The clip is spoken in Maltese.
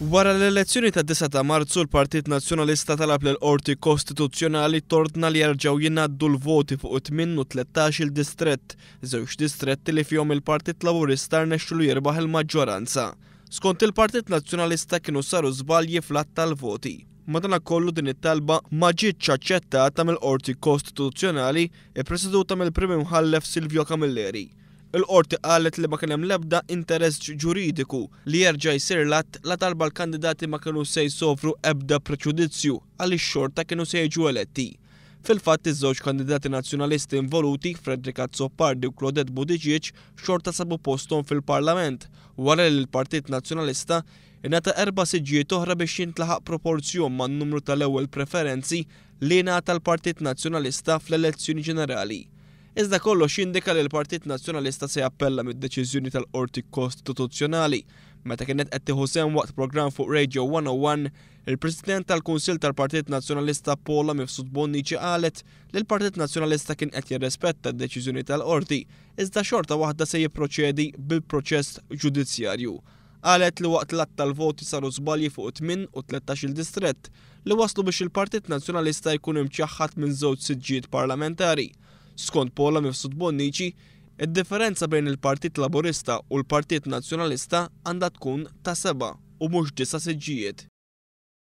Wara l-elezzjoni ta' 9 ta' Marzu l-Partit Nazzjonalista talab lill-Qorti Kostituzzjonali tordna li jerġgħu jingħaddu l-voti fuq 8 u 13 il-distrett, żewġ distretti li fihom il-Partit Laburista rnexxu li jirbaħ il-maġġoranza. Skont il-Partit Nazzjonalista kienu saru żbalji fl-att tal-voti. Madankollu din it-talba ma ġietx aċċettata mill-Qorti Kostituzzjonali ippreseduta mill-Prim Imħallef Silvio Camilleri. Il-qorti qalet li ma kien hemm l-ebda interess ġuridiku li jerġa' jsir l-att la talba l-kandidati ma kienu se jsofru ebda preġudizzju għaliex xorta kienu se jiġu eletti. Fil-fatt iż-żewġ kandidati nazzjonalisti involuti, Fredrika Zoppardi u Claudette Buttigieg, xorta sabu posthom fil-Parlament wara li l-Partit Nazzjonalista ingħata 4 siġġijiet oħra biex jintlaħaq proporzjon man-numru tal-ewwel preferenzi li ngħata l-Partit Nazzjonalista fl-elezzjoni ġenerali. Iżda kollox jindika li l-Partit Nazzjonalista se jappella mid-deċiżjoni tal-Qorti Kostituzzjonali. Meta kienet qed tieħu sehem waqt programm fuq Radio 101, il-President tal-Kunsill tal-Partit Nazzjonalista Paula Mifsud Bonnici qalet li l-Partit Nazzjonalista kien qed jirrispetta d-deċiżjoni tal-Qorti, iżda xorta waħda se jipproċedi bil-proċess ġudizzjarju. Qalet li waqt l-att tal-voti saru żbalji fuq 8 u 13 il-distrett li waslu biex il-Partit Nazzjonalista jkun imċaħħad minn żewġ siġġijiet parlamentari. Skont Paula Mifsud Bonnici, id-differenza bejn il-Partit Laburista u l-Partit Nazzjonalista għandha tkun ta' 7 u mhux 9 siġġijiet.